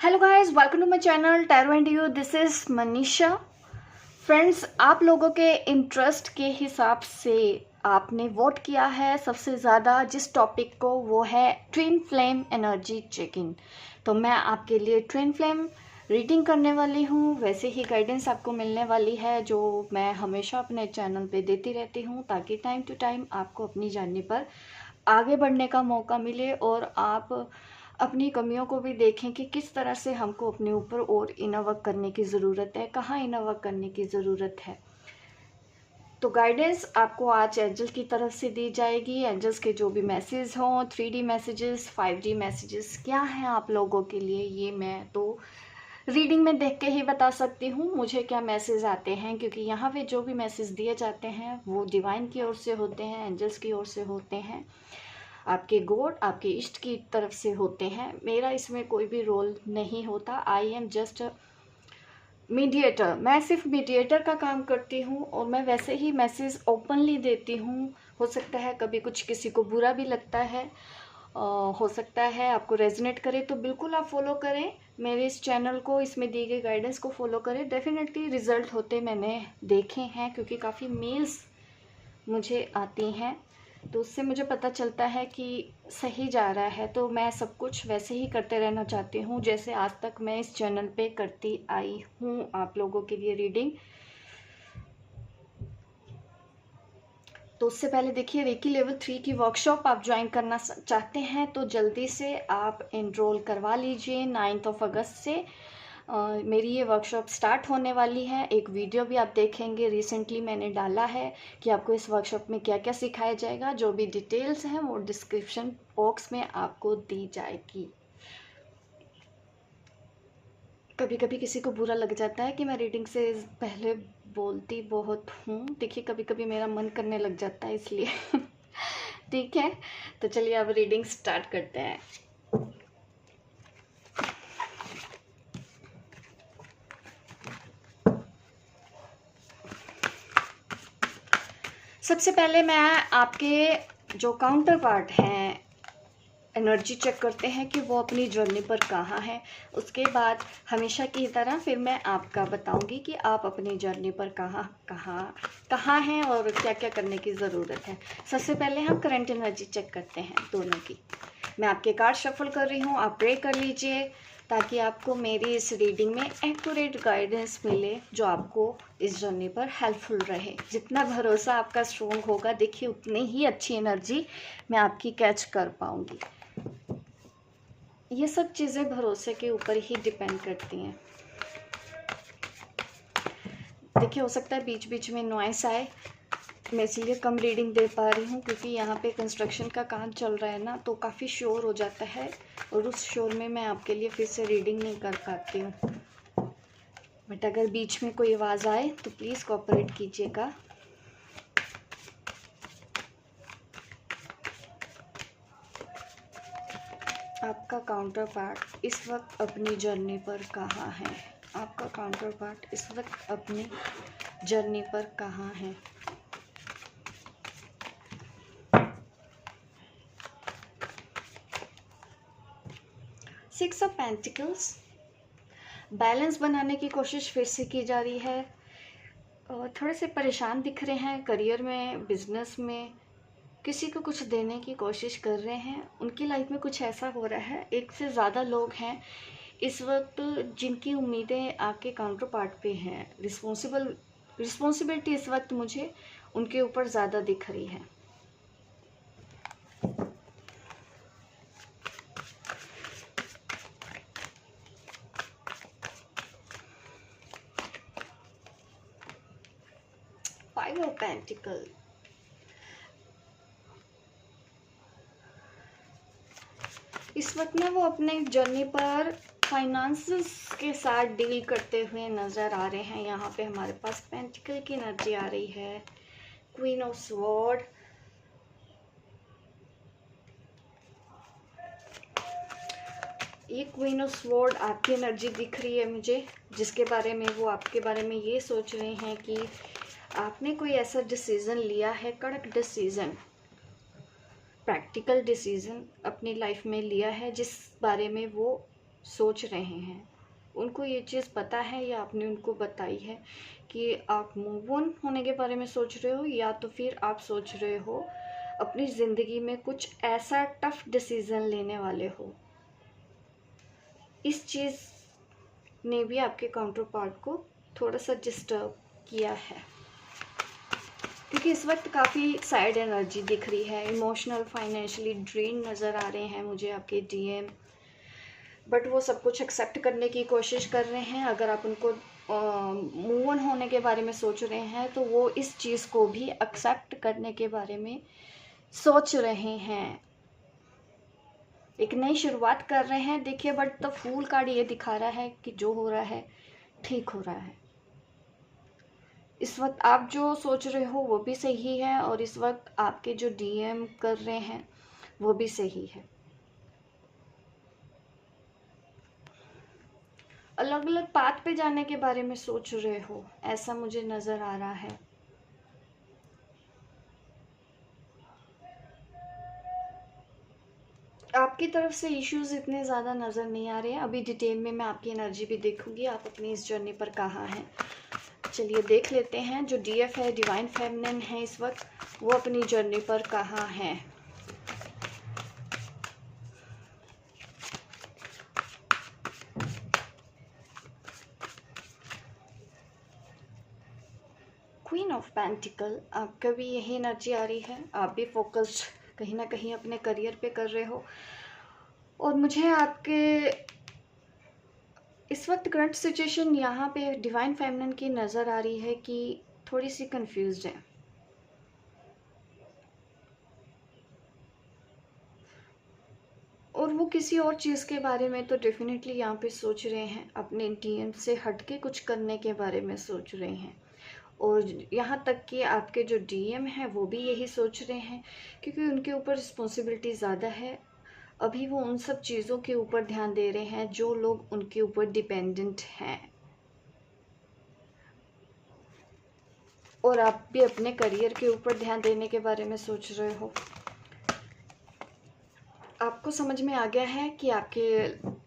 Hello guys, welcome to my channel tarot and you. This is Manisha. Friends, आप लोगों के interest के हिसाब से आपने वोट किया है सबसे ज़्यादा जिस टॉपिक को, वो है ट्विन फ्लेम एनर्जी चेकिंग। तो मैं आपके लिए ट्विन फ्लेम रीडिंग करने वाली हूँ। वैसे ही गाइडेंस आपको मिलने वाली है जो मैं हमेशा अपने चैनल पे देती रहती हूँ, ताकि टाइम टू टाइम आपको अपनी जर्नी पर आगे बढ़ने का मौका मिले और आप अपनी कमियों को भी देखें कि किस तरह से हमको अपने ऊपर और इनर वर्क करने की ज़रूरत है, कहाँ इनर वर्क करने की ज़रूरत है। तो गाइडेंस आपको आज एंजल की तरफ से दी जाएगी। एंजल्स के जो भी मैसेज हों, 3D मैसेजेस, 5D मैसेजेस क्या हैं आप लोगों के लिए, ये मैं तो रीडिंग में देख के ही बता सकती हूँ मुझे क्या मैसेज आते हैं, क्योंकि यहाँ पे जो भी मैसेज दिए जाते हैं वो डिवाइन की ओर से होते हैं, एंजल्स की ओर से होते हैं, आपके गॉड, आपके इष्ट की तरफ से होते हैं। मेरा इसमें कोई भी रोल नहीं होता। I am just mediator. मैं सिर्फ मीडिएटर का काम करती हूँ और मैं वैसे ही मैसेज ओपनली देती हूँ। हो सकता है कभी कुछ किसी को बुरा भी लगता है, हो सकता है आपको रेजोनेट करे, तो बिल्कुल आप फॉलो करें मेरे इस चैनल को, इसमें दी गई गाइडेंस को फॉलो करें। डेफिनेटली रिजल्ट होते मैंने देखे हैं, क्योंकि काफ़ी मेल्स मुझे आती हैं, तो उससे मुझे पता चलता है कि सही जा रहा है। तो मैं सब कुछ वैसे ही करते रहना चाहती हूँ जैसे आज तक मैं इस चैनल पे करती आई हूँ आप लोगों के लिए रीडिंग। तो उससे पहले देखिए, रेकी लेवल 3 की वर्कशॉप आप ज्वाइन करना चाहते हैं तो जल्दी से आप एनरोल करवा लीजिए। 9 अगस्त से मेरी ये वर्कशॉप स्टार्ट होने वाली है। एक वीडियो भी आप देखेंगे, रिसेंटली मैंने डाला है कि आपको इस वर्कशॉप में क्या क्या सिखाया जाएगा। जो भी डिटेल्स हैं वो डिस्क्रिप्शन बॉक्स में आपको दी जाएगी। कभी कभी किसी को बुरा लग जाता है कि मैं रीडिंग से पहले बोलती बहुत हूँ। देखिए, कभी कभी मेरा मन करने लग जाता है, इसलिए ठीक है। तो चलिए अब रीडिंग स्टार्ट करते हैं। सबसे पहले मैं आपके जो काउंटर पार्ट हैं एनर्जी चेक करते हैं कि वो अपनी जर्नी पर कहाँ है। उसके बाद हमेशा की तरह फिर मैं आपका बताऊंगी कि आप अपनी जर्नी पर कहाँ हैं और क्या क्या करने की ज़रूरत है। सबसे पहले हम करंट एनर्जी चेक करते हैं दोनों की। मैं आपके कार्ड शफल कर रही हूँ, आप प्रे कर लीजिए ताकि आपको मेरी इस रीडिंग में एक्यूरेट गाइडेंस मिले जो आपको इस जर्नी पर हेल्पफुल रहे। जितना भरोसा आपका स्ट्रोंग होगा, देखिए उतनी ही अच्छी एनर्जी मैं आपकी कैच कर पाऊंगी। ये सब चीज़ें भरोसे के ऊपर ही डिपेंड करती हैं। देखिए, हो सकता है बीच बीच में नॉइस आए, मैं इसलिए कम रीडिंग दे पा रही हूँ क्योंकि यहाँ पे कंस्ट्रक्शन का काम चल रहा है ना, तो काफ़ी शोर हो जाता है और उस शोर में मैं आपके लिए फिर से रीडिंग नहीं कर पाती हूँ। बट अगर बीच में कोई आवाज़ आए तो प्लीज़ कोऑपरेट कीजिएगा। आपका काउंटर पार्ट इस वक्त अपनी जर्नी पर कहाँ है? आपका काउंटर पार्ट इस वक्त अपनी जर्नी पर कहाँ है? Six of pentacles. बैलेंस बनाने की कोशिश फिर से की जा रही है। थोड़े से परेशान दिख रहे हैं करियर में, बिजनेस में, किसी को कुछ देने की कोशिश कर रहे हैं। उनकी लाइफ में कुछ ऐसा हो रहा है, एक से ज़्यादा लोग हैं इस वक्त जिनकी उम्मीदें आपके काउंटर पार्ट पे हैं। रिस्पॉन्सिबिलिटी इस वक्त मुझे उनके ऊपर ज़्यादा दिख रही है। Five of pentacle. इस वक्त ना वो अपने जर्नी पर फाइनेंसेस के साथ डील करते हुए नज़र आ रहे हैं। यहाँ पे हमारे पास पेंटिकल की एनर्जी आ रही है, क्वीन ऑफ स्वॉर्ड, ये क्वीन ऑफ स्वॉर्ड आपकी एनर्जी दिख रही है मुझे, जिसके बारे में वो आपके बारे में ये सोच रहे हैं कि आपने कोई ऐसा डिसीज़न लिया है, कड़क डिसीज़न, प्रैक्टिकल डिसीज़न अपनी लाइफ में लिया है जिस बारे में वो सोच रहे हैं, उनको ये चीज़ पता है या आपने उनको बताई है कि आप मूव ऑन होने के बारे में सोच रहे हो, या तो फिर आप सोच रहे हो अपनी ज़िंदगी में कुछ ऐसा टफ डिसीज़न लेने वाले हो। इस चीज़ ने भी आपके काउंटर पार्ट को थोड़ा सा डिस्टर्ब किया है, क्योंकि इस वक्त काफ़ी सैड एनर्जी दिख रही है, इमोशनल फाइनेंशियली ड्रेन नज़र आ रहे हैं मुझे आपके डीएम। बट वो सब कुछ एक्सेप्ट करने की कोशिश कर रहे हैं। अगर आप उनको मूव ऑन होने के बारे में सोच रहे हैं तो वो इस चीज़ को भी एक्सेप्ट करने के बारे में सोच रहे हैं, एक नई शुरुआत कर रहे हैं। देखिए, बट द फूल कार्ड ये दिखा रहा है कि जो हो रहा है ठीक हो रहा है। इस वक्त आप जो सोच रहे हो वो भी सही है, और इस वक्त आपके जो डीएम कर रहे हैं वो भी सही है। अलग अलग पाथ पे जाने के बारे में सोच रहे हो, ऐसा मुझे नज़र आ रहा है। आपकी तरफ से इश्यूज इतने ज़्यादा नज़र नहीं आ रहे हैं। अभी डिटेल में मैं आपकी एनर्जी भी देखूंगी, आप अपनी इस जर्नी पर कहाँ हैं। चलिए देख लेते हैं, जो डीएफ है, डिवाइन फेमिनिन है, इस वक्त वो अपनी जर्नी पर कहाँ हैं। क्वीन ऑफ पेंटिकल, आपका भी यही एनर्जी आ रही है। आप भी फोकस्ड कहीं ना कहीं अपने करियर पे कर रहे हो, और मुझे आपके इस वक्त करंट सिचुएशन यहाँ पे डिवाइन फेमिनिन की नज़र आ रही है कि थोड़ी सी कंफ्यूज्ड है। और वो किसी और चीज़ के बारे में तो डेफिनेटली यहाँ पे सोच रहे हैं, अपने डीएम से हटके कुछ करने के बारे में सोच रहे हैं। और यहाँ तक कि आपके जो डीएम हैं वो भी यही सोच रहे हैं, क्योंकि उनके ऊपर रिस्पॉन्सिबिलिटी ज़्यादा है। अभी वो उन सब चीज़ों के ऊपर ध्यान दे रहे हैं जो लोग उनके ऊपर डिपेंडेंट हैं, और आप भी अपने करियर के ऊपर ध्यान देने के बारे में सोच रहे हो। आपको समझ में आ गया है कि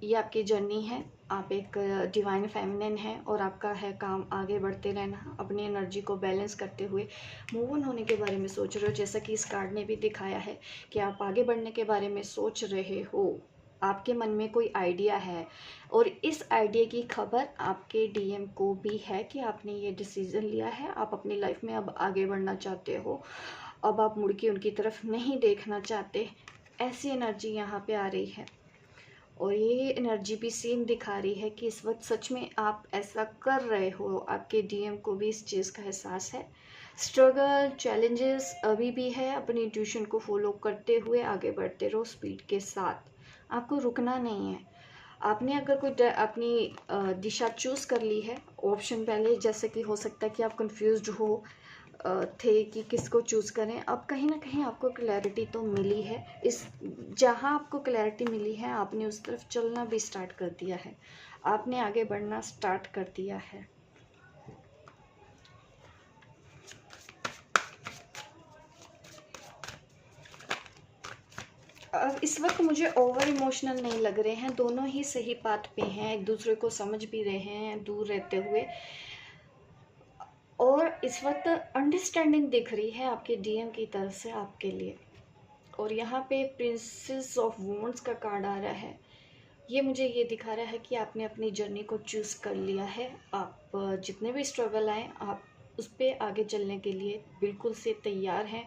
ये आपकी जर्नी है। आप एक डिवाइन फेमिनिन है, और आपका है काम आगे बढ़ते रहना, अपनी एनर्जी को बैलेंस करते हुए मूव ऑन होने के बारे में सोच रहे हो। जैसा कि इस कार्ड ने भी दिखाया है कि आप आगे बढ़ने के बारे में सोच रहे हो, आपके मन में कोई आइडिया है, और इस आइडिया की खबर आपके डीएम को भी है कि आपने ये डिसीज़न लिया है, आप अपनी लाइफ में अब आगे बढ़ना चाहते हो, अब आप मुड़ के उनकी तरफ नहीं देखना चाहते। ऐसी एनर्जी यहाँ पे आ रही है, और ये एनर्जी भी सेम दिखा रही है कि इस वक्त सच में आप ऐसा कर रहे हो। आपके डीएम को भी इस चीज़ का एहसास है। स्ट्रगल, चैलेंजेस अभी भी है, अपनी इंट्यूशन को फॉलो करते हुए आगे बढ़ते रहो स्पीड के साथ, आपको रुकना नहीं है। आपने अगर कोई अपनी दिशा चूज़ कर ली है, ऑप्शन पहले जैसे कि हो सकता है कि आप कंफ्यूज्ड हो थे कि किसको चूज़ करें, अब कहीं ना कहीं आपको क्लैरिटी तो मिली है। इस जहाँ आपको क्लैरिटी मिली है, आपने उस तरफ चलना भी स्टार्ट कर दिया है, आपने आगे बढ़ना स्टार्ट कर दिया है। अब इस वक्त मुझे ओवर इमोशनल नहीं लग रहे हैं, दोनों ही सही पाथ पे हैं, एक दूसरे को समझ भी रहे हैं दूर रहते हुए, और इस वक्त अंडरस्टैंडिंग दिख रही है आपके डीएम की तरफ से आपके लिए। और यहाँ पे प्रिंसेस ऑफ वॉन्ड्स का कार्ड आ रहा है, ये मुझे ये दिखा रहा है कि आपने अपनी जर्नी को चूज़ कर लिया है। आप जितने भी स्ट्रगल आए, आप उस पर आगे चलने के लिए बिल्कुल से तैयार हैं,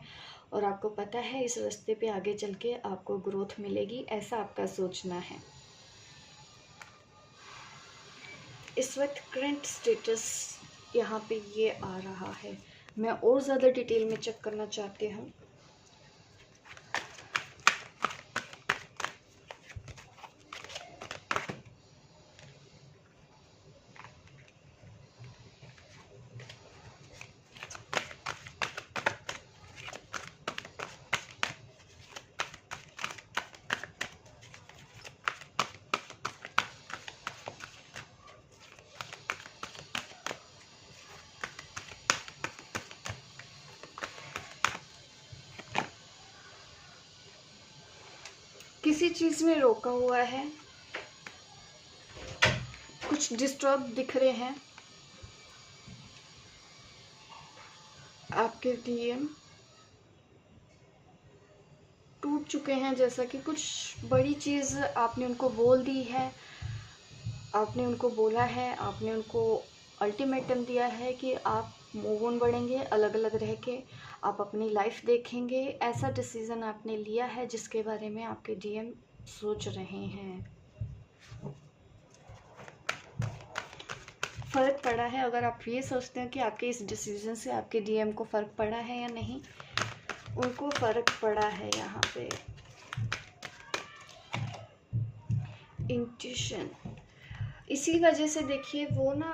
और आपको पता है इस रास्ते पे आगे चल के आपको ग्रोथ मिलेगी, ऐसा आपका सोचना है। इस वक्त करंट स्टेटस यहाँ पे ये आ रहा है। मैं और ज़्यादा डिटेल में चेक करना चाहती हूँ। किसी चीज़ में रोका हुआ है, कुछ डिस्टर्ब दिख रहे हैं आपके डीएम, टूट चुके हैं, जैसा कि कुछ बड़ी चीज़ आपने उनको बोल दी है, आपने उनको बोला है, आपने उनको अल्टीमेटम दिया है कि आप मूव ऑन बढ़ेंगे, अलग अलग रह के आप अपनी लाइफ देखेंगे। ऐसा डिसीज़न आपने लिया है जिसके बारे में आपके डीएम सोच रहे हैं। फ़र्क पड़ा है, अगर आप ये सोचते हैं कि आपके इस डिसीज़न से आपके डीएम को फ़र्क पड़ा है या नहीं, उनको फ़र्क पड़ा है। यहाँ पे इंट्यूशन, इसी वजह से देखिए वो ना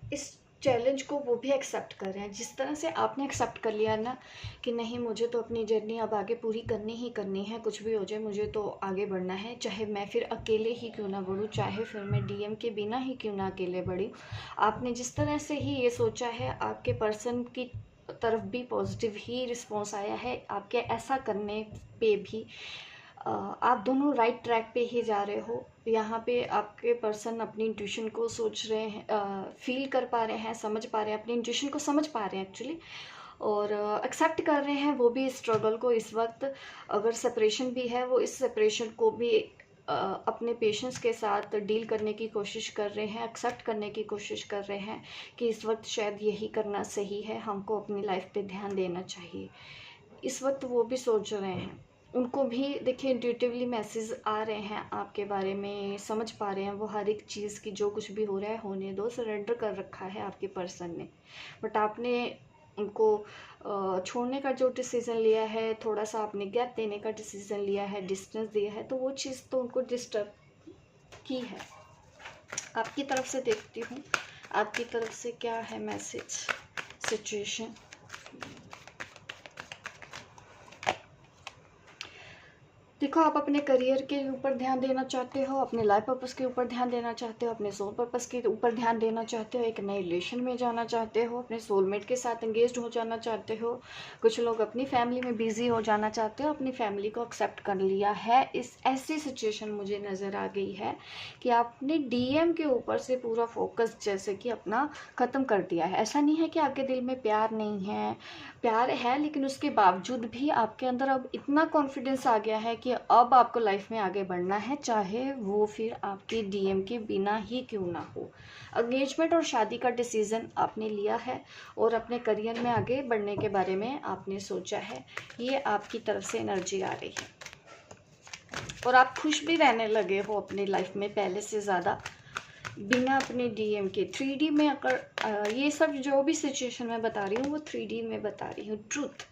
इस चैलेंज को वो भी एक्सेप्ट कर रहे हैं, जिस तरह से आपने एक्सेप्ट कर लिया ना कि नहीं मुझे तो अपनी जर्नी अब आगे पूरी करनी ही करनी है, कुछ भी हो जाए मुझे तो आगे बढ़ना है, चाहे मैं फिर अकेले ही क्यों ना बढ़ूँ, चाहे फिर मैं डीएम के बिना ही क्यों ना अकेले बढ़ी। आपने जिस तरह से ही ये सोचा है, आपके पर्सन की तरफ भी पॉजिटिव ही रिस्पॉन्स आया है आपके ऐसा करने पे भी। आप दोनों राइट ट्रैक पे ही जा रहे हो। यहाँ पे आपके पर्सन अपनी इंट्यूशन को सोच रहे हैं, फील कर पा रहे हैं, समझ पा रहे हैं, अपनी इंट्यूशन को समझ पा रहे हैं एक्चुअली, और एक्सेप्ट कर रहे हैं वो भी स्ट्रगल को इस वक्त। अगर सेपरेशन भी है, वो इस सेपरेशन को भी अपने पेशेंस के साथ डील करने की कोशिश कर रहे हैं, एक्सेप्ट करने की कोशिश कर रहे हैं कि इस वक्त शायद यही करना सही है, हमको अपनी लाइफ पे ध्यान देना चाहिए। इस वक्त वो भी सोच रहे हैं, उनको भी देखिए इंट्यूटिवली मैसेज आ रहे हैं आपके बारे में, समझ पा रहे हैं वो हर एक चीज़ की, जो कुछ भी हो रहा है होने दो, सरेंडर कर रखा है आपके पर्सन ने। बट आपने उनको छोड़ने का जो डिसीज़न लिया है, थोड़ा सा आपने गैप देने का डिसीज़न लिया है, डिस्टेंस दिया है, तो वो चीज़ तो उनको डिस्टर्ब की है। आपकी तरफ से देखती हूँ, आपकी तरफ से क्या है मैसेज, सिचुएशन। देखो, आप अपने करियर के ऊपर ध्यान देना चाहते हो, अपने लाइफ पर्पस के ऊपर ध्यान देना चाहते हो, अपने सोल पर्पस के ऊपर ध्यान देना चाहते हो, एक नए रिलेशन में जाना चाहते हो, अपने सोलमेट के साथ एंगेज्ड हो जाना चाहते हो। कुछ लोग अपनी फैमिली में बिजी हो जाना चाहते हो, अपनी फैमिली को एक्सेप्ट कर लिया है। इस ऐसी सिचुएशन मुझे नज़र आ गई है कि आपने डीएम के ऊपर से पूरा फोकस जैसे कि अपना ख़त्म कर दिया है। ऐसा नहीं है कि आपके दिल में प्यार नहीं है, प्यार है, लेकिन उसके बावजूद भी आपके अंदर अब इतना कॉन्फिडेंस आ गया है कि अब आपको लाइफ में आगे बढ़ना है, चाहे वो फिर आपके डीएम के बिना ही क्यों ना हो। एंगेजमेंट और शादी का डिसीज़न आपने लिया है और अपने करियर में आगे बढ़ने के बारे में आपने सोचा है। ये आपकी तरफ से एनर्जी आ रही है और आप खुश भी रहने लगे हो अपनी लाइफ में पहले से ज़्यादा, बिना अपने डीएम के। 3D में अगर ये सब जो भी सिचुएशन मैं बता रही हूँ वो 3D में बता रही हूँ। ट्रूथ,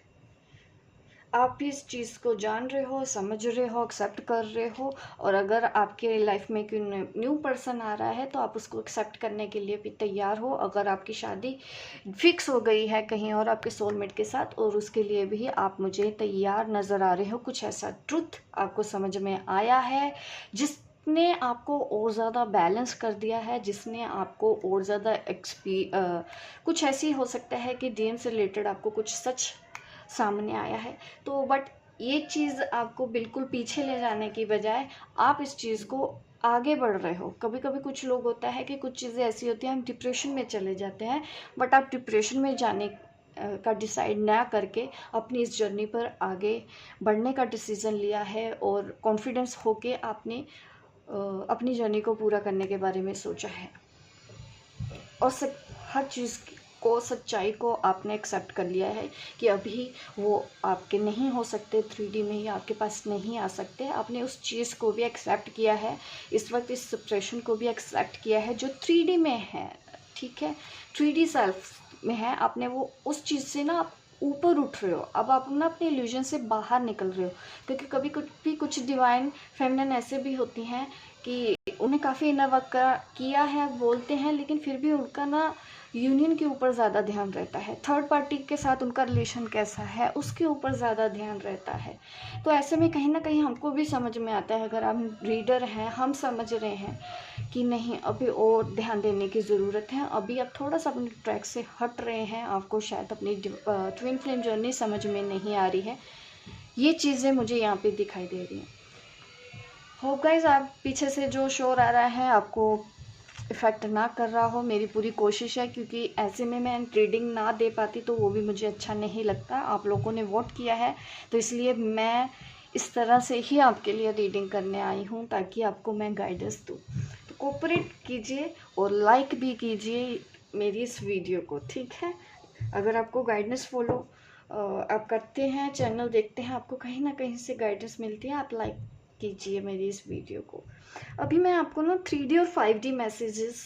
आप भी इस चीज़ को जान रहे हो, समझ रहे हो, एक्सेप्ट कर रहे हो, और अगर आपके लाइफ में कोई न्यू पर्सन आ रहा है तो आप उसको एक्सेप्ट करने के लिए भी तैयार हो। अगर आपकी शादी फिक्स हो गई है कहीं और आपके सोलमेट के साथ, और उसके लिए भी आप मुझे तैयार नज़र आ रहे हो। कुछ ऐसा ट्रुथ आपको समझ में आया है जिसने आपको और ज़्यादा बैलेंस कर दिया है, जिसने आपको और ज़्यादा कुछ ऐसी हो सकता है कि डीएम से रिलेटेड आपको कुछ सच सामने आया है। तो बट ये चीज़ आपको बिल्कुल पीछे ले जाने की बजाय आप इस चीज़ को आगे बढ़ रहे हो। कभी कभी कुछ लोग होता है कि कुछ चीज़ें ऐसी होती हैं हम डिप्रेशन में चले जाते हैं, बट आप डिप्रेशन में जाने का डिसाइड ना करके अपनी इस जर्नी पर आगे बढ़ने का डिसीज़न लिया है और कॉन्फिडेंस होके आपने अपनी जर्नी को पूरा करने के बारे में सोचा है, और हर चीज़ को, सच्चाई को आपने एक्सेप्ट कर लिया है कि अभी वो आपके नहीं हो सकते, 3D में ही आपके पास नहीं आ सकते। आपने उस चीज़ को भी एक्सेप्ट किया है, इस वक्त इस सिचुएशन को भी एक्सेप्ट किया है जो 3D में है, ठीक है, 3D सेल्फ में है। आपने वो उस चीज़ से ना आप ऊपर उठ रहे हो, अब आप ना अपने इल्यूजन से बाहर निकल रहे हो। क्योंकि कभी कुछ डिवाइन फेमिनिन ऐसे भी होती हैं कि उन्हें काफ़ी इनर वर्क किया है बोलते हैं, लेकिन फिर भी उनका ना यूनियन के ऊपर ज़्यादा ध्यान रहता है, थर्ड पार्टी के साथ उनका रिलेशन कैसा है उसके ऊपर ज़्यादा ध्यान रहता है। तो ऐसे में कहीं ना कहीं हमको भी समझ में आता है, अगर हम रीडर हैं, हम समझ रहे हैं कि नहीं अभी और ध्यान देने की ज़रूरत है, अभी आप थोड़ा सा अपने ट्रैक से हट रहे हैं, आपको शायद अपनी ट्विन फ्लेम जर्नी समझ में नहीं आ रही है। ये चीज़ें मुझे यहाँ पे दिखाई दे रही हैं। होप गाइस, आप पीछे से जो शोर आ रहा है आपको इफ़ेक्ट ना कर रहा हो, मेरी पूरी कोशिश है, क्योंकि ऐसे में मैं रीडिंग ना दे पाती तो वो भी मुझे अच्छा नहीं लगता। आप लोगों ने वोट किया है तो इसलिए मैं इस तरह से ही आपके लिए रीडिंग करने आई हूँ, ताकि आपको मैं गाइडेंस दूँ। तो कोऑपरेट कीजिए और लाइक भी कीजिए मेरी इस वीडियो को, ठीक है। अगर आपको गाइडेंस फॉलो आप करते हैं, चैनल देखते हैं, आपको कहीं ना कहीं से गाइडेंस मिलती है, आप लाइक कीजिए मेरी इस वीडियो को। अभी मैं आपको ना 3D और 5D मैसेजेस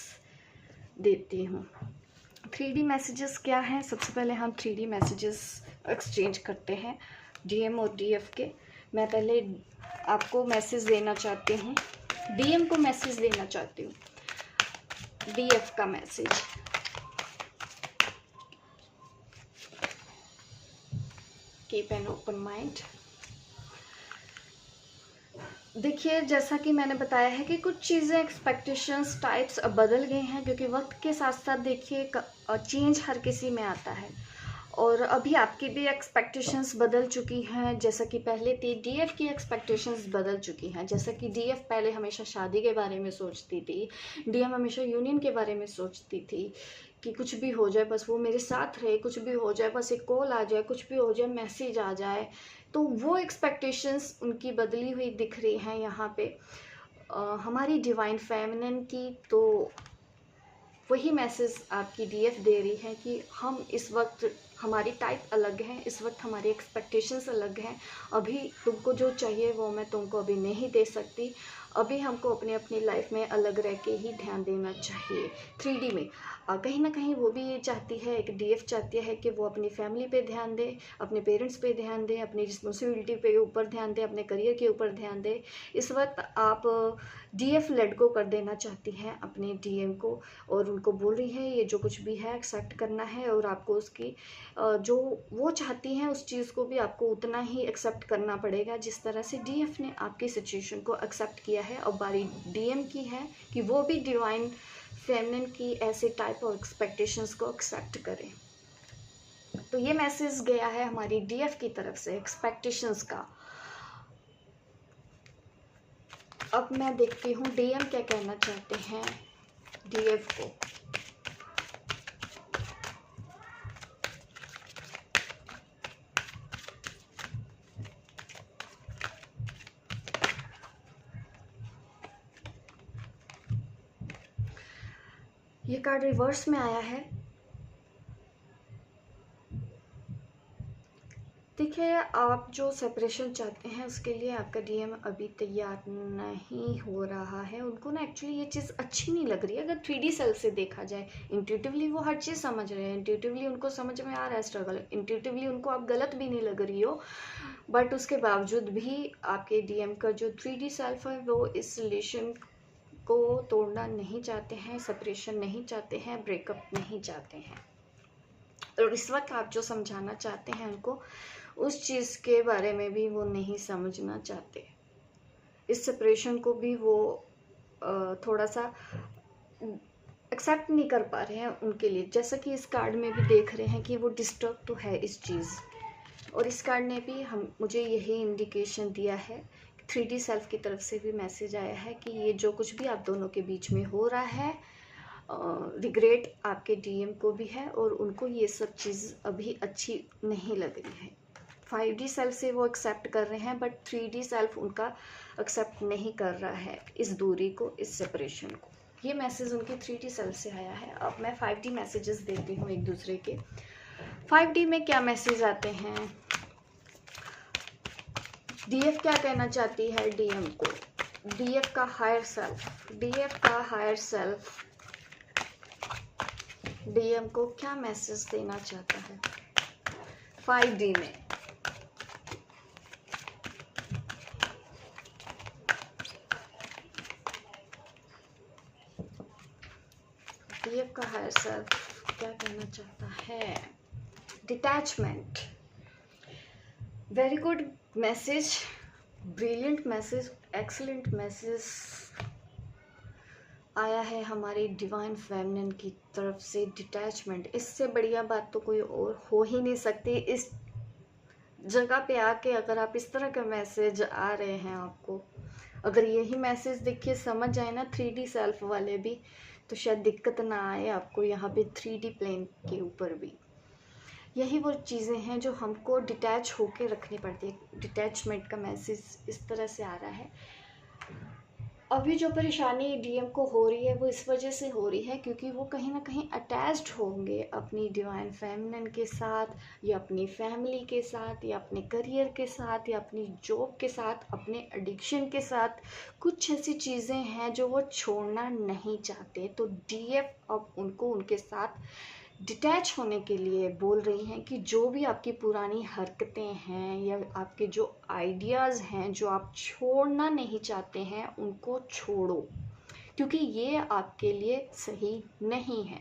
देती हूँ। 3D मैसेजेस क्या हैं? सबसे पहले हम 3D मैसेजेस एक्सचेंज करते हैं DM और DF के। मैं पहले आपको मैसेज देना चाहती हूँ, DM को मैसेज देना चाहती हूँ, DF का message. Keep an open mind. देखिए, जैसा कि मैंने बताया है कि कुछ चीज़ें एक्सपेक्टेशंस टाइप्स अब बदल गए हैं, क्योंकि वक्त के साथ साथ देखिए चेंज हर किसी में आता है, और अभी आपकी भी एक्सपेक्टेशंस बदल चुकी हैं। जैसा कि पहले थी, DF की एक्सपेक्टेशंस बदल चुकी हैं। जैसा कि DF पहले हमेशा शादी के बारे में सोचती थी, DM हमेशा यूनियन के बारे में सोचती थी कि कुछ भी हो जाए बस वो मेरे साथ रहे, कुछ भी हो जाए बस एक कॉल आ जाए, कुछ भी हो जाए मैसेज आ जाए। तो वो एक्सपेक्टेशंस उनकी बदली हुई दिख रही हैं यहाँ पे हमारी डिवाइन फेमिनिन की। तो वही मैसेज आपकी DF दे रही है कि हम इस वक्त, हमारी टाइप अलग है, इस वक्त हमारी एक्सपेक्टेशंस अलग हैं। अभी तुमको जो चाहिए वो मैं तुमको अभी नहीं दे सकती। अभी हमको अपनी अपनी लाइफ में अलग रह के ही ध्यान देना चाहिए। 3D में कहीं ना कहीं वो भी ये चाहती है, एक DF चाहती है कि वो अपनी फैमिली पे ध्यान दे, अपने पेरेंट्स पे ध्यान दे, अपनी रिस्पॉन्सिबिलिटी पे ऊपर ध्यान दे, अपने करियर के ऊपर ध्यान दे। इस वक्त आप DF लेट गो कर देना चाहती हैं अपने DM को, और उनको बोल रही है ये जो कुछ भी है एक्सेप्ट करना है, और आपको उसकी जो वो चाहती हैं उस चीज़ को भी आपको उतना ही एक्सेप्ट करना पड़ेगा जिस तरह से DF ने आपकी सिचुएशन को एक्सेप्ट किया है। अब बारी DM की है कि वो भी डिवाइन फेमिनिन की ऐसे टाइप ऑफ एक्सपेक्टेशंस को एक्सेप्ट करें। तो ये मैसेज गया है हमारी DF की तरफ से एक्सपेक्टेशंस का। अब मैं देखती हूँ DM क्या कहना चाहते हैं DF को। ये कार्ड रिवर्स में आया है। देखिए, आप जो सेपरेशन चाहते हैं उसके लिए आपका DM अभी तैयार नहीं हो रहा है। उनको ना एक्चुअली ये चीज़ अच्छी नहीं लग रही है। अगर 3D सेल्फ से देखा जाए, इंट्यूटिवली वो हर चीज़ समझ रहे हैं, इंट्यूटिवली उनको समझ में आ रहा है स्ट्रगल, इंट्यूटिवली उनको आप गलत भी नहीं लग रही हो, बट उसके बावजूद भी आपके DM का जो 3D सेल्फ है वो इस रिलेशन को तोड़ना नहीं चाहते हैं, सेपरेशन नहीं चाहते हैं, ब्रेकअप नहीं चाहते हैं। और इस वक्त आप जो समझाना चाहते हैं उनको, उस चीज़ के बारे में भी वो नहीं समझना चाहते। इस सेपरेशन को भी वो थोड़ा सा एक्सेप्ट नहीं कर पा रहे हैं उनके लिए। जैसा कि इस कार्ड में भी देख रहे हैं कि वो डिस्टर्ब तो है इस चीज़, और इस कार्ड ने भी मुझे यही इंडिकेशन दिया है। 3D सेल्फ की तरफ से भी मैसेज आया है कि ये जो कुछ भी आप दोनों के बीच में हो रहा है, रिग्रेट आपके DM को भी है, और उनको ये सब चीज़ अभी अच्छी नहीं लग रही है। 5D सेल्फ से वो एक्सेप्ट कर रहे हैं, बट 3D सेल्फ उनका एक्सेप्ट नहीं कर रहा है इस दूरी को, इस सेपरेशन को। ये मैसेज उनके 3D सेल्फ से आया है। अब मैं 5D मैसेजेस देती हूँ एक दूसरे के। 5D में क्या मैसेज आते हैं? DF क्या कहना चाहती है DM को? DF का हायर सेल्फ, DF का हायर सेल्फ DM को क्या मैसेज देना चाहता है 5D में? DF का हायर सेल्फ क्या कहना चाहता है? Detachment. Very good message, brilliant message, excellent message आया है हमारी डिवाइन फेमिनिन की तरफ से। डिटैचमेंट, इससे बढ़िया बात तो कोई और हो ही नहीं सकती। इस जगह पे आके अगर आप इस तरह का मैसेज आ रहे हैं आपको, अगर यही मैसेज देखिए समझ जाए ना 3D सेल्फ वाले भी, तो शायद दिक्कत ना आए आपको यहाँ पे 3D प्लेन के ऊपर भी। यही वो चीज़ें हैं जो हमको डिटैच होके रखनी पड़ती है। डिटैचमेंट का मैसेज इस तरह से आ रहा है। अभी जो परेशानी डीएम को हो रही है वो इस वजह से हो रही है क्योंकि वो कहीं ना कहीं अटैच्ड होंगे अपनी डिवाइन फेमिनिन के साथ, या अपनी फैमिली के साथ, या अपने करियर के साथ, या अपनी जॉब के साथ, अपने एडिक्शन के साथ। कुछ ऐसी चीज़ें हैं जो वो छोड़ना नहीं चाहते, तो डीएफ अब उनको उनके साथ डिटैच होने के लिए बोल रही हैं कि जो भी आपकी पुरानी हरकतें हैं या आपके जो आइडियाज़ हैं जो आप छोड़ना नहीं चाहते हैं, उनको छोड़ो, क्योंकि ये आपके लिए सही नहीं है।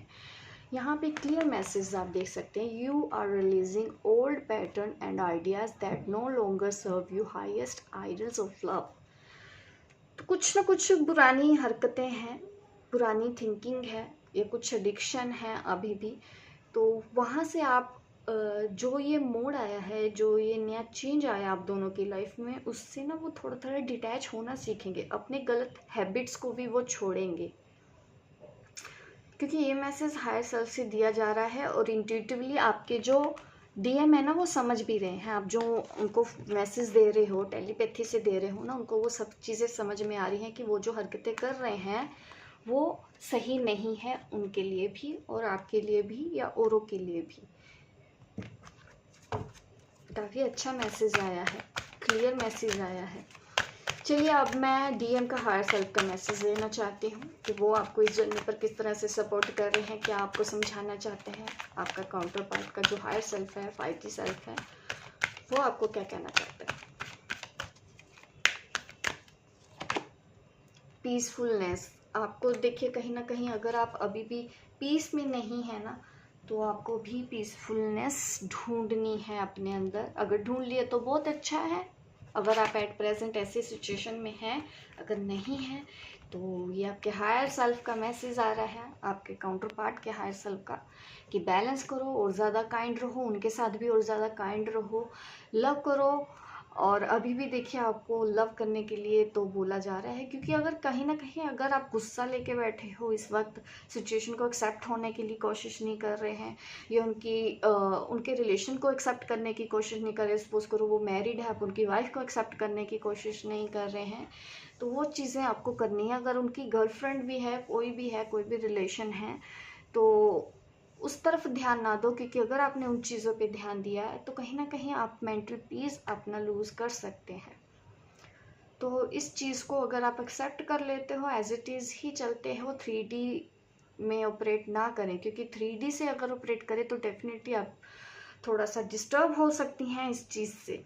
यहाँ पे क्लियर मैसेज आप देख सकते हैं, you are releasing old pattern and ideas that no longer serve you highest idols of love. तो कुछ ना कुछ पुरानी हरकतें हैं, पुरानी थिंकिंग है, या कुछ एडिक्शन है अभी भी। तो वहाँ से आप जो ये मोड़ आया है, जो ये नया चेंज आया आप दोनों की लाइफ में, उससे ना वो थोड़ा थोड़ा डिटैच होना सीखेंगे, अपने गलत हैबिट्स को भी वो छोड़ेंगे। क्योंकि ये मैसेज हायर सेल्फ से दिया जा रहा है और इंट्यूटिवली आपके जो डीएम है ना वो समझ भी रहे हैं। आप जो उनको मैसेज दे रहे हो, टेलीपैथी से दे रहे हो ना, उनको वो सब चीज़ें समझ में आ रही हैं कि वो जो हरकतें कर रहे हैं वो सही नहीं है उनके लिए भी, और आपके लिए भी, या औरों के लिए भी। काफ़ी अच्छा मैसेज आया है, क्लियर मैसेज आया है। चलिए अब मैं डीएम का हायर सेल्फ का मैसेज देना चाहती हूँ कि वो आपको इस जर्नी पर किस तरह से सपोर्ट कर रहे हैं, क्या आपको समझाना चाहते हैं। आपका काउंटर पार्ट का जो हायर सेल्फ है, 5D सेल्फ है, वो आपको क्या कहना चाहता है। पीसफुलनेस, आपको देखिए कहीं ना कहीं अगर आप अभी भी पीस में नहीं है ना, तो आपको भी पीसफुलनेस ढूंढनी है अपने अंदर। अगर ढूंढ लिए तो बहुत अच्छा है, अगर आप एट प्रेजेंट ऐसी सिचुएशन में हैं, अगर नहीं है तो ये आपके हायर सेल्फ का मैसेज आ रहा है, आपके काउंटर पार्ट के हायर सेल्फ का, कि बैलेंस करो और ज़्यादा काइंड रहो, उनके साथ भी और ज़्यादा काइंड रहो, लव करो। और अभी भी देखिए आपको लव करने के लिए तो बोला जा रहा है, क्योंकि अगर कहीं ना कहीं अगर आप गुस्सा लेके बैठे हो इस वक्त, सिचुएशन को एक्सेप्ट होने के लिए कोशिश नहीं कर रहे हैं, या उनके रिलेशन को एक्सेप्ट करने की कोशिश नहीं कर रहे, सपोज करो वो मैरिड है, आप उनकी वाइफ को एक्सेप्ट करने की कोशिश नहीं कर रहे हैं, तो वो चीज़ें आपको करनी है। अगर उनकी गर्लफ्रेंड भी है, कोई भी रिलेशन है, तो उस तरफ ध्यान ना दो, क्योंकि अगर आपने उन चीज़ों पे ध्यान दिया है तो कहीं ना कहीं आप मेंटल पीस अपना लूज़ कर सकते हैं। तो इस चीज़ को अगर आप एक्सेप्ट कर लेते हो, एज इट इज़ ही चलते हो, 3D में ऑपरेट ना करें, क्योंकि 3D से अगर ऑपरेट करें तो डेफिनेटली आप थोड़ा सा डिस्टर्ब हो सकती हैं इस चीज़ से।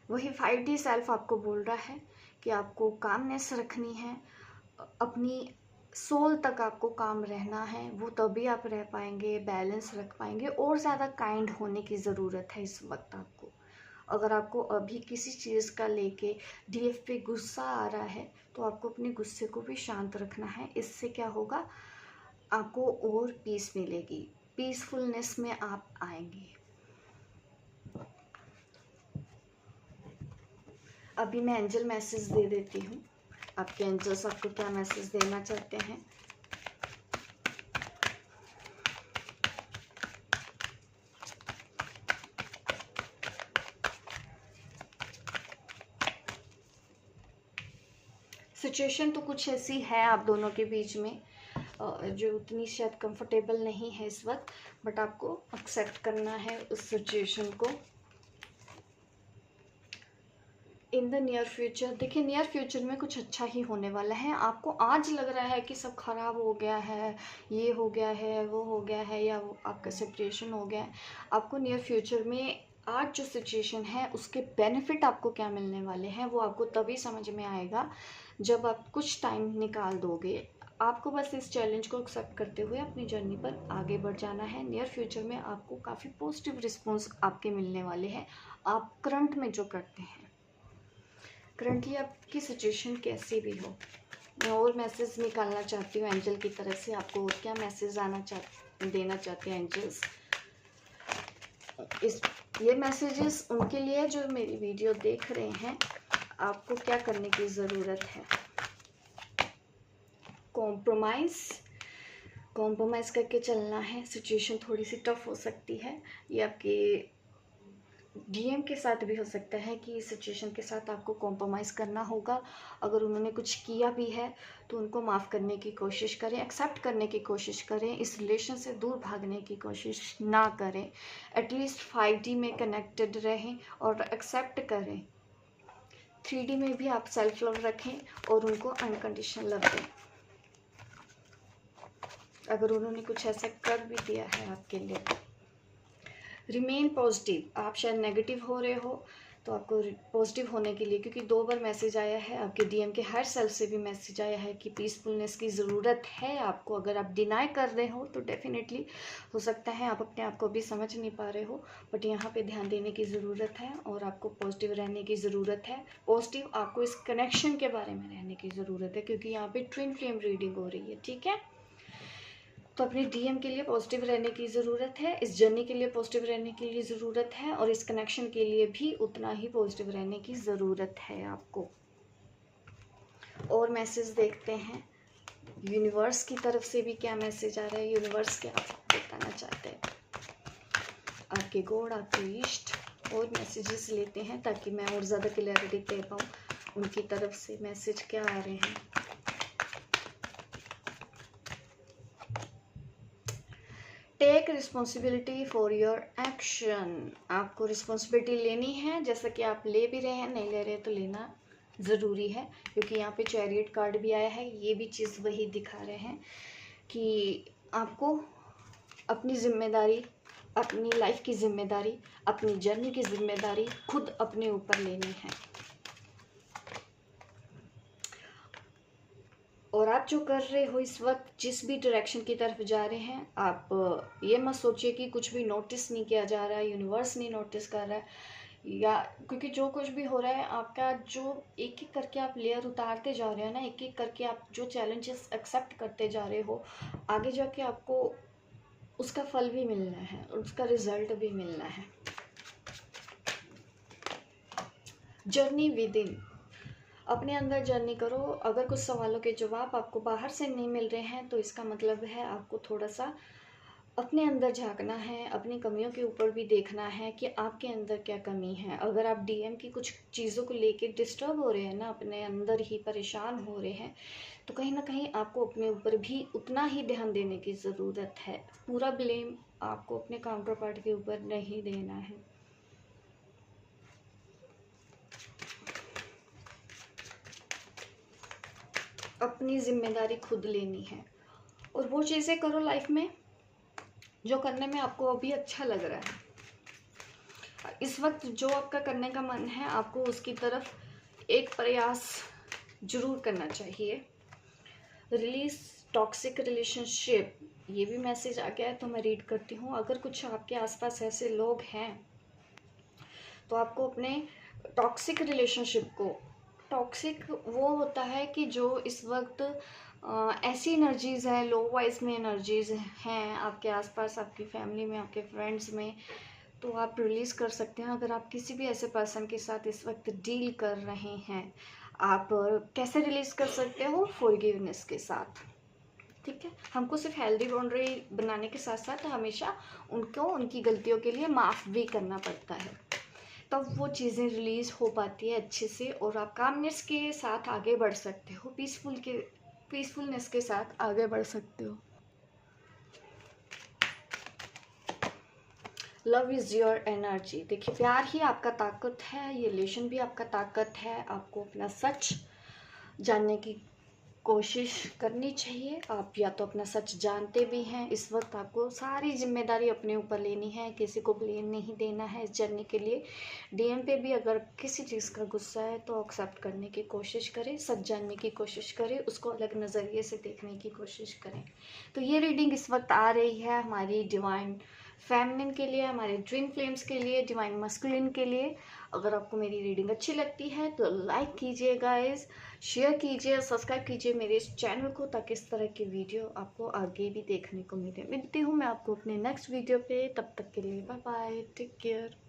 वही 5D सेल्फ आपको बोल रहा है कि आपको कामनेस रखनी है, अपनी सोल तक आपको काम रहना है, वो तभी आप रह पाएंगे, बैलेंस रख पाएंगे, और ज़्यादा काइंड होने की ज़रूरत है इस वक्त आपको। अगर आपको अभी किसी चीज़ का लेके डीएफ पे गुस्सा आ रहा है, तो आपको अपने गुस्से को भी शांत रखना है। इससे क्या होगा, आपको और पीस मिलेगी, पीसफुलनेस में आप आएंगे। अभी मैं एंजल मैसेज दे देती हूँ, आपके एंजल्स आपको क्या मैसेज देना चाहते हैं। सिचुएशन तो कुछ ऐसी है आप दोनों के बीच में जो उतनी शायद कंफर्टेबल नहीं है इस वक्त, बट आपको एक्सेप्ट करना है उस सिचुएशन को। इन द नियर फ्यूचर, देखिए नियर फ्यूचर में कुछ अच्छा ही होने वाला है। आपको आज लग रहा है कि सब खराब हो गया है, ये हो गया है, वो हो गया है, या वो आपका सेपरेशन हो गया है, आपको नियर फ्यूचर में आज जो सिचुएशन है उसके बेनिफिट आपको क्या मिलने वाले हैं वो आपको तभी समझ में आएगा जब आप कुछ टाइम निकाल दोगे। आपको बस इस चैलेंज को एक्सेप्ट करते हुए अपनी जर्नी पर आगे बढ़ जाना है। नियर फ्यूचर में आपको काफ़ी पॉजिटिव रिस्पॉन्स आपके मिलने वाले हैं, आप करंट में जो करते हैं। करंटली आपकी सिचुएशन कैसी भी हो, मैं और मैसेज निकालना चाहती हूँ एंजल की तरफ से। आपको और क्या मैसेज देना चाहते हैं एंजल्स। ये मैसेजेस उनके लिए जो मेरी वीडियो देख रहे हैं, आपको क्या करने की ज़रूरत है? कॉम्प्रोमाइज़ करके चलना है। सिचुएशन थोड़ी सी टफ हो सकती है, ये आपके डीएम के साथ भी हो सकता है कि इस सिचुएशन के साथ आपको कॉम्प्रोमाइज़ करना होगा। अगर उन्होंने कुछ किया भी है तो उनको माफ़ करने की कोशिश करें, एक्सेप्ट करने की कोशिश करें, इस रिलेशन से दूर भागने की कोशिश ना करें। एटलीस्ट 5D में कनेक्टेड रहें और एक्सेप्ट करें। 3D में भी आप सेल्फ लव रखें और उनको अनकंडीशनल लव दें। अगर उन्होंने कुछ ऐसा कर भी दिया है आपके लिए, रिमेन पॉजिटिव। आप शायद नेगेटिव हो रहे हो तो आपको पॉजिटिव होने के लिए, क्योंकि 2 बार मैसेज आया है, आपके डीएम के हर सेल्फ से भी मैसेज आया है कि पीसफुलनेस की ज़रूरत है आपको। अगर आप डिनाई कर रहे हो तो डेफिनेटली हो सकता है आप अपने आप को भी समझ नहीं पा रहे हो, बट यहाँ पे ध्यान देने की ज़रूरत है और आपको पॉजिटिव रहने की ज़रूरत है। पॉजिटिव आपको इस कनेक्शन के बारे में रहने की ज़रूरत है, क्योंकि यहाँ पे ट्विन फ्लेम रीडिंग हो रही है, ठीक है। तो अपने डीएम के लिए पॉजिटिव रहने की ज़रूरत है, इस जर्नी के लिए पॉजिटिव रहने के लिए ज़रूरत है और इस कनेक्शन के लिए भी उतना ही पॉजिटिव रहने की ज़रूरत है आपको। और मैसेज देखते हैं यूनिवर्स की तरफ से भी क्या मैसेज आ रहा है, यूनिवर्स क्या आपको बताना चाहते हैं, आपके गॉड, आपके इष्ट। और मैसेजेस लेते हैं ताकि मैं और ज़्यादा क्लैरिटी दे पाऊँ उनकी तरफ से मैसेज क्या आ रहे हैं। Take responsibility for your action. आपको रिस्पॉन्सिबिलिटी लेनी है, जैसा कि आप ले भी रहे हैं, नहीं ले रहे तो लेना ज़रूरी है, क्योंकि यहाँ पे चैरियट कार्ड भी आया है। ये भी चीज़ वही दिखा रहे हैं कि आपको अपनी जिम्मेदारी, अपनी लाइफ की जिम्मेदारी, अपनी जर्नी की जिम्मेदारी खुद अपने ऊपर लेनी है। और आप जो कर रहे हो इस वक्त, जिस भी डायरेक्शन की तरफ जा रहे हैं, आप ये मत सोचिए कि कुछ भी नोटिस नहीं किया जा रहा है, यूनिवर्स नहीं नोटिस कर रहा है, या क्योंकि जो कुछ भी हो रहा है आपका, जो एक एक करके आप लेयर उतारते जा रहे हो ना, एक एक करके आप जो चैलेंजेस एक्सेप्ट करते जा रहे हो, आगे जाके आपको उसका फल भी मिलना है और उसका रिजल्ट भी मिलना है। जर्नी विद इन, अपने अंदर जर्नी करो। अगर कुछ सवालों के जवाब आपको बाहर से नहीं मिल रहे हैं तो इसका मतलब है आपको थोड़ा सा अपने अंदर झांकना है, अपनी कमियों के ऊपर भी देखना है कि आपके अंदर क्या कमी है। अगर आप डीएम की कुछ चीज़ों को लेके डिस्टर्ब हो रहे हैं ना, अपने अंदर ही परेशान हो रहे हैं, तो कहीं ना कहीं आपको अपने ऊपर भी उतना ही ध्यान देने की ज़रूरत है। पूरा ब्लेम आपको अपने काउंटर पार्ट के ऊपर नहीं देना है। अपनी जिम्मेदारी खुद लेनी है और वो चीज़ें करो लाइफ में जो करने में आपको अभी अच्छा लग रहा है। इस वक्त जो आपका करने का मन है, आपको उसकी तरफ एक प्रयास जरूर करना चाहिए। रिलीज टॉक्सिक रिलेशनशिप, ये भी मैसेज आ गया है तो मैं रीड करती हूँ। अगर कुछ आपके आसपास ऐसे लोग हैं तो आपको अपने टॉक्सिक रिलेशनशिप को, टॉक्सिक वो होता है कि जो इस वक्त ऐसी एनर्जीज़ हैं, लो वाइज में एनर्जीज़ हैं आपके आसपास, आपकी फैमिली में, आपके फ्रेंड्स में, तो आप रिलीज़ कर सकते हैं। अगर आप किसी भी ऐसे पर्सन के साथ इस वक्त डील कर रहे हैं, आप कैसे रिलीज़ कर सकते हो? फॉरगिवनेस के साथ, ठीक है। हमको सिर्फ हेल्दी बाउंड्री बनाने के साथ साथ हमेशा उनको उनकी गलतियों के लिए माफ़ भी करना पड़ता है, तब वो चीज़ें रिलीज़ हो पाती है अच्छे से और आप कामनेस के साथ आगे बढ़ सकते हो, पीसफुलनेस के साथ आगे बढ़ सकते हो। Love is your energy. देखिए, प्यार ही आपका ताकत है, ये रिलेशन भी आपका ताकत है। आपको अपना सच जानने की कोशिश करनी चाहिए। आप या तो अपना सच जानते भी हैं, इस वक्त आपको सारी जिम्मेदारी अपने ऊपर लेनी है, किसी को ब्लेम नहीं देना है इस जर्नी के लिए। डीएम पे भी अगर किसी चीज़ का गुस्सा है तो एक्सेप्ट करने की कोशिश करें, सच जानने की कोशिश करें, उसको अलग नज़रिए से देखने की कोशिश करें। तो ये रीडिंग इस वक्त आ रही है हमारी डिवाइन फेमिनिन के लिए, हमारे ट्विन फ्लेम्स के लिए, डिवाइन मस्कुलिन के लिए। अगर आपको मेरी रीडिंग अच्छी लगती है तो लाइक कीजिए गाइस, शेयर कीजिए, सब्सक्राइब कीजिए मेरे इस चैनल को, ताकि इस तरह की वीडियो आपको आगे भी देखने को मिलती हूँ मैं आपको अपने नेक्स्ट वीडियो पे। तब तक के लिए बाय बाय, टेक केयर।